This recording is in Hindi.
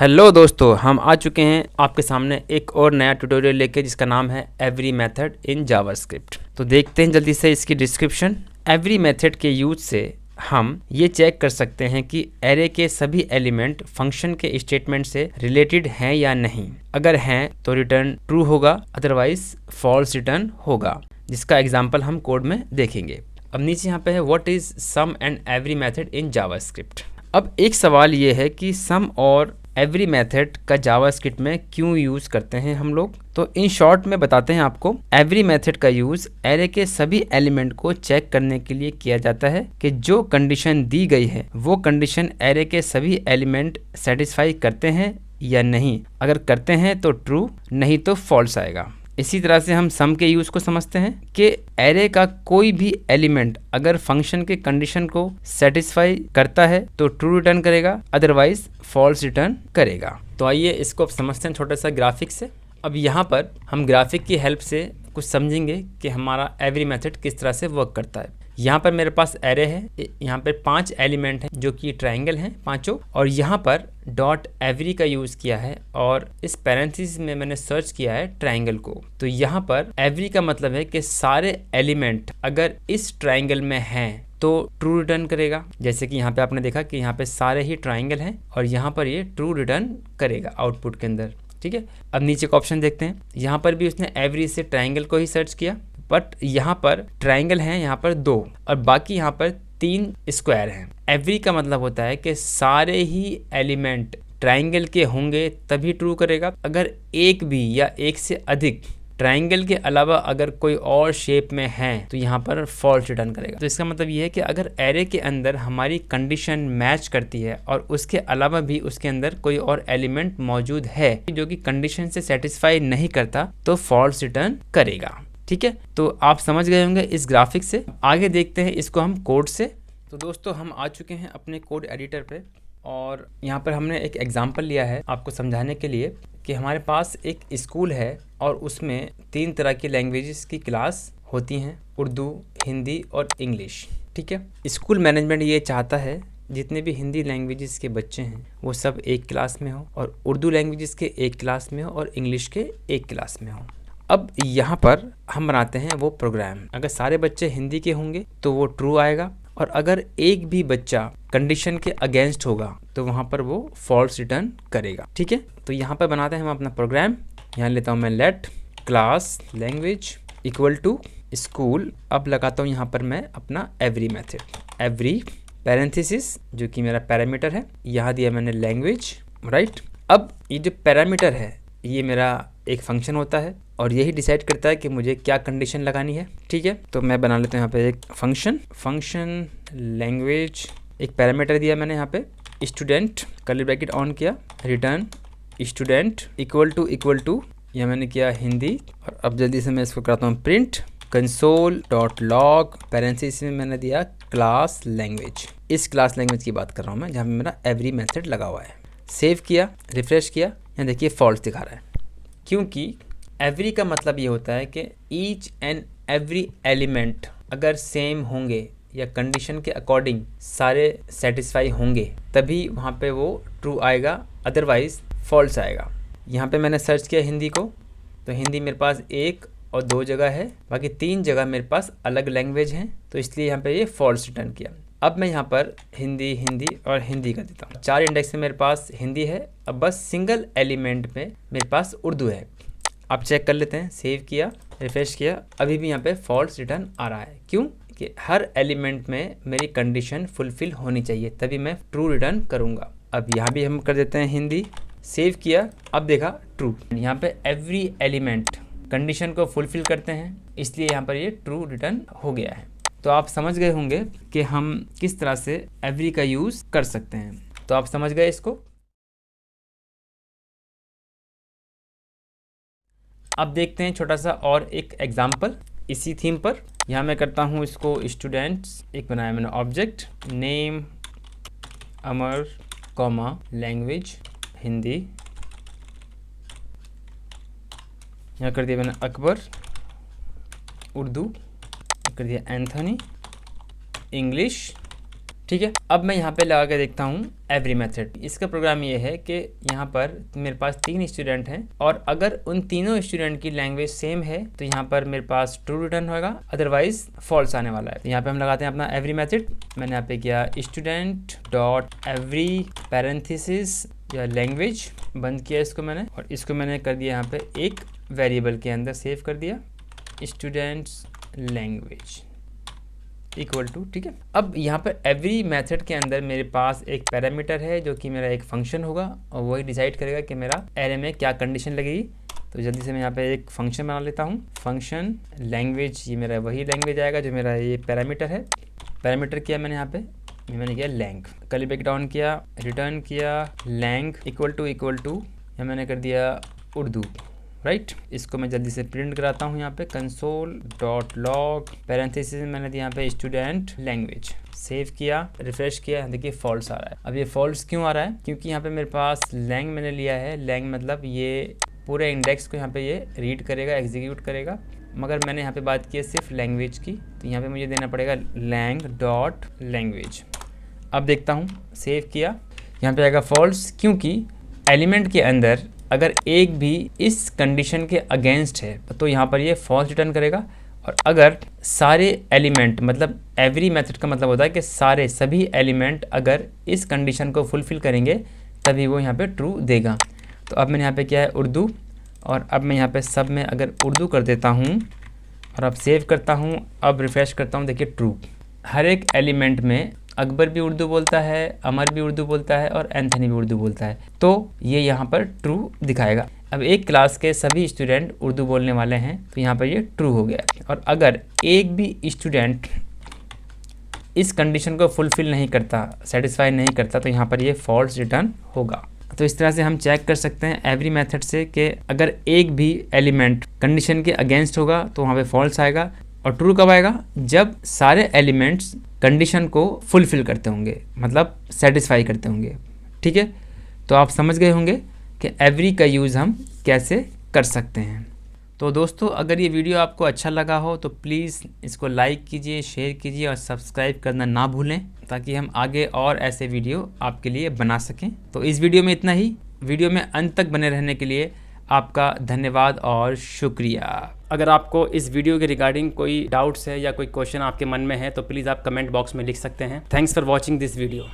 हेलो दोस्तों, हम आ चुके हैं आपके सामने एक और नया ट्यूटोरियल लेके जिसका नाम है एवरी मेथड इन जावास्क्रिप्ट। तो देखते हैं जल्दी से इसकी डिस्क्रिप्शन। एवरी मेथड के यूज से हम ये चेक कर सकते हैं कि एरे के सभी एलिमेंट फंक्शन के स्टेटमेंट से रिलेटेड हैं या नहीं। अगर हैं तो रिटर्न ट्रू होगा, अदरवाइज फॉल्स रिटर्न होगा, जिसका एग्जाम्पल हम कोड में देखेंगे। अब नीचे यहाँ पे है what is some and every method in JavaScript. अब एक सवाल ये है कि सम और एवरी मेथड का जावास्क्रिप्ट में क्यों यूज़ करते हैं हम लोग। तो इन शॉर्ट में बताते हैं आपको। एवरी मेथड का यूज़ एरे के सभी एलिमेंट को चेक करने के लिए किया जाता है कि जो कंडीशन दी गई है वो कंडीशन एरे के सभी एलिमेंट सेटिस्फाई करते हैं या नहीं। अगर करते हैं तो ट्रू, नहीं तो फॉल्स आएगा। इसी तरह से हम सम के यूज़ को समझते हैं कि एरे का कोई भी एलिमेंट अगर फंक्शन के कंडीशन को सेटिस्फाई करता है तो ट्रू रिटर्न करेगा, अदरवाइज फॉल्स रिटर्न करेगा। तो आइए इसको अब समझते हैं छोटा सा ग्राफिक से। अब यहाँ पर हम ग्राफिक की हेल्प से कुछ समझेंगे कि हमारा एवरी मेथड किस तरह से वर्क करता है। यहाँ पर मेरे पास एरे है, यहाँ पर 5 एलिमेंट हैं जो कि ट्रायंगल हैं पांचों, और यहाँ पर डॉट एवरी का यूज़ किया है और इस पैरेंथेसिस में मैंने सर्च किया है ट्रायंगल को। तो यहाँ पर एवरी का मतलब है कि सारे एलिमेंट अगर इस ट्रायंगल में हैं तो ट्रू रिटर्न करेगा। जैसे कि यहाँ पे आपने देखा कि यहाँ पे सारे ही ट्रायंगल हैं और यहाँ पर ये ट्रू रिटर्न करेगा आउटपुट के अंदर। ठीक है, अब नीचे का ऑप्शन देखते हैं। यहाँ पर भी उसने एवरी से ट्रायंगल को ही सर्च किया, बट यहाँ पर ट्रायंगल हैं यहाँ पर 2 और बाकी यहाँ पर 3 स्क्वायर हैं। एवरी का मतलब होता है कि सारे ही एलिमेंट ट्रायंगल के होंगे तभी ट्रू करेगा। अगर एक भी या एक से अधिक ट्रायंगल के अलावा अगर कोई और शेप में है तो यहाँ पर फॉल्स रिटर्न करेगा। तो इसका मतलब ये है कि अगर एरे के अंदर हमारी कंडीशन मैच करती है और उसके अलावा भी उसके अंदर कोई और एलिमेंट मौजूद है जो कि कंडीशन से सेटिस्फाई नहीं करता तो फॉल्स रिटर्न करेगा। ठीक है, तो आप समझ गए होंगे इस ग्राफिक से। आगे देखते हैं इसको हम कोड से। तो दोस्तों हम आ चुके हैं अपने कोड एडिटर पे और यहाँ पर हमने एक एग्जांपल लिया है आपको समझाने के लिए कि हमारे पास एक स्कूल है और उसमें 3 तरह की लैंग्वेजेस की क्लास होती हैं, उर्दू, हिंदी और इंग्लिश। ठीक है, स्कूल मैनेजमेंट ये चाहता है जितने भी हिंदी लैंग्वेजेस के बच्चे हैं वो सब एक क्लास में हो और उर्दू लैंग्वेजेस के एक क्लास में हो और इंग्लिश के एक क्लास में हो। अब यहाँ पर हम बनाते हैं वो प्रोग्राम। अगर सारे बच्चे हिंदी के होंगे तो वो ट्रू आएगा और अगर एक भी बच्चा कंडीशन के अगेंस्ट होगा तो वहाँ पर वो फॉल्स रिटर्न करेगा। ठीक है, तो यहाँ पर बनाते हैं हम अपना प्रोग्राम। यहाँ लेता हूँ मैं let class language equal to school. अब लगाता हूँ यहाँ पर मैं अपना एवरी मेथड, एवरी पैरेंथेसिस जो कि मेरा पैरामीटर है, यहाँ दिया मैंने लैंग्वेज। राइट, अब ये जो पैरामीटर है ये मेरा एक फंक्शन होता है और यही डिसाइड करता है कि मुझे क्या कंडीशन लगानी है। ठीक है, तो मैं बना लेता हूँ यहाँ पे एक फंक्शन लैंग्वेज, एक पैरामीटर दिया मैंने यहाँ पे स्टूडेंट, कर्ली ब्रैकेट ऑन किया, रिटर्न स्टूडेंट इक्वल टू यह मैंने किया हिंदी। और अब जल्दी से मैं इसको करता हूँ print console dot log, parenthesis में मैंने दिया क्लास लैंग्वेज। इस क्लास लैंग्वेज की बात कर रहा हूँ मैं जहाँ पे मेरा एवरी मेथड लगा हुआ है। सेव किया, रिफ्रेश किया, यहाँ देखिए फॉल्स दिखा रहा है क्योंकि एवरी का मतलब ये होता है कि ईच एंड एवरी एलिमेंट अगर सेम होंगे या कंडीशन के अकॉर्डिंग सारे सेटिस्फाई होंगे तभी वहाँ पे वो ट्रू आएगा, अदरवाइज फॉल्स आएगा। यहाँ पे मैंने सर्च किया हिंदी को तो हिंदी मेरे पास 1 और 2 जगह है, बाकी 3 जगह मेरे पास अलग लैंग्वेज हैं तो इसलिए यहाँ पे ये फॉल्स रिटर्न किया। अब मैं यहाँ पर हिंदी और हिंदी कर देता हूँ। 4 इंडेक्स में मेरे पास हिंदी है, अब बस सिंगल एलिमेंट में मेरे पास उर्दू है। आप चेक कर लेते हैं, सेव किया, रिफ्रेश किया, अभी भी यहाँ पे फॉल्स रिटर्न आ रहा है। क्यों कि हर एलिमेंट में मेरी कंडीशन फुलफिल होनी चाहिए तभी मैं ट्रू रिटर्न करूँगा। अब यहाँ भी हम कर देते हैं हिंदी, सेव किया, अब देखा ट्रू। यहाँ पे एवरी एलिमेंट कंडीशन को फुलफिल करते हैं इसलिए यहाँ पर ये ट्रू रिटर्न हो गया है। तो आप समझ गए होंगे कि हम किस तरह से एवरी का यूज़ कर सकते हैं। तो आप समझ गए इसको। अब देखते हैं छोटा सा और एक एग्जाम्पल इसी थीम पर। यहाँ मैं करता हूँ इसको स्टूडेंट्स, एक बनाया मैंने ऑब्जेक्ट, नेम अमर कॉमा लैंग्वेज हिंदी, यहाँ कर दिया मैंने अकबर उर्दू, कर दिया एंथनी इंग्लिश। ठीक है। अब मैं यहाँ पे लगा के देखता हूँ एवरी मेथड। इसका प्रोग्राम ये है कि यहाँ पर मेरे पास 3 स्टूडेंट हैं और अगर उन तीनों स्टूडेंट की लैंग्वेज सेम है तो यहाँ पर मेरे पास ट्रू रिटर्न होगा, अदरवाइज फॉल्स आने वाला है। तो यहाँ पे हम लगाते हैं अपना एवरी मेथड। मैंने यहाँ पे किया स्टूडेंट डॉट एवरी पैरेंथेसिस या लैंग्वेज, बंद किया इसको मैंने, और इसको मैंने कर दिया यहाँ पे एक वेरिएबल के अंदर सेव कर दिया, स्टूडेंट्स लैंग्वेज इक्वल टू। ठीक है। अब यहाँ पर एवरी मेथड के अंदर मेरे पास एक पैरामीटर है जो कि मेरा एक फंक्शन होगा और वही डिसाइड करेगा कि मेरा एरे में क्या कंडीशन लगेगी। तो जल्दी से मैं यहाँ पे एक फंक्शन बना लेता हूँ, फंक्शन लैंग्वेज, ये मेरा वही लैंग्वेज आएगा जो मेरा ये पैरामीटर है। पैरामीटर किया मैंने यहाँ पे, मैंने किया लैंग, कर्ली ब्रैकेट डाउन किया, रिटर्न किया लैंग इक्वल टू या मैंने कर दिया उर्दू, राइट। इसको मैं जल्दी से प्रिंट कराता हूँ यहाँ पे, कंसोल डॉट लॉग पैरेंथेसिस में मैंने दिया यहाँ पे स्टूडेंट लैंग्वेज, सेव किया, रिफ्रेश किया, देखिए फॉल्स आ रहा है। अब ये फॉल्स क्यों आ रहा है? क्योंकि यहाँ पे मेरे पास लैंग मैंने लिया है, लैंग मतलब ये पूरे इंडेक्स को यहाँ पे ये रीड करेगा, एग्जीक्यूट करेगा, मगर मैंने यहाँ पे बात की है सिर्फ लैंग्वेज की, तो यहाँ पे मुझे देना पड़ेगा लैंग डॉट लैंग्वेज। अब देखता हूँ, सेव किया, यहाँ पे आएगा फॉल्स, क्योंकि एलिमेंट के अंदर अगर एक भी इस कंडीशन के अगेंस्ट है तो यहाँ पर ये फॉल्स रिटर्न करेगा, और अगर सारे एलिमेंट, मतलब एवरी मेथड का मतलब होता है कि सारे सभी एलिमेंट अगर इस कंडीशन को फुलफिल करेंगे तभी वो यहाँ पे ट्रू देगा। तो अब मैंने यहाँ पे किया है उर्दू, और अब मैं यहाँ पे सब में अगर उर्दू कर देता हूँ और अब सेव करता हूँ, अब रिफ्रेश करता हूँ, देखिए ट्रू। हर एक एलिमेंट में अकबर भी उर्दू बोलता है, अमर भी उर्दू बोलता है और एंथनी भी उर्दू बोलता है, तो ये यहाँ पर ट्रू दिखाएगा। अब एक क्लास के सभी स्टूडेंट उर्दू बोलने वाले हैं तो यहाँ पर ये ट्रू हो गया। और अगर एक भी स्टूडेंट इस कंडीशन को फुलफिल नहीं करता, सेटिस्फाई नहीं करता, तो यहाँ पर ये फॉल्स रिटर्न होगा। तो इस तरह से हम चेक कर सकते हैं एवरी मेथड से कि अगर एक भी एलिमेंट कंडीशन के अगेंस्ट होगा तो वहाँ पे फॉल्स आएगा, और ट्रू कब आएगा? जब सारे एलिमेंट्स कंडीशन को फुलफिल करते होंगे, मतलब सेटिस्फाई करते होंगे। ठीक है, तो आप समझ गए होंगे कि एवरी का यूज़ हम कैसे कर सकते हैं। तो दोस्तों, अगर ये वीडियो आपको अच्छा लगा हो तो प्लीज़ इसको लाइक कीजिए, शेयर कीजिए और सब्सक्राइब करना ना भूलें, ताकि हम आगे और ऐसे वीडियो आपके लिए बना सकें। तो इस वीडियो में इतना ही। वीडियो में अंत तक बने रहने के लिए आपका धन्यवाद और शुक्रिया। अगर आपको इस वीडियो के रिगार्डिंग कोई डाउट्स है या कोई क्वेश्चन आपके मन में है तो प्लीज़ आप कमेंट बॉक्स में लिख सकते हैं। Thanks for watching this video.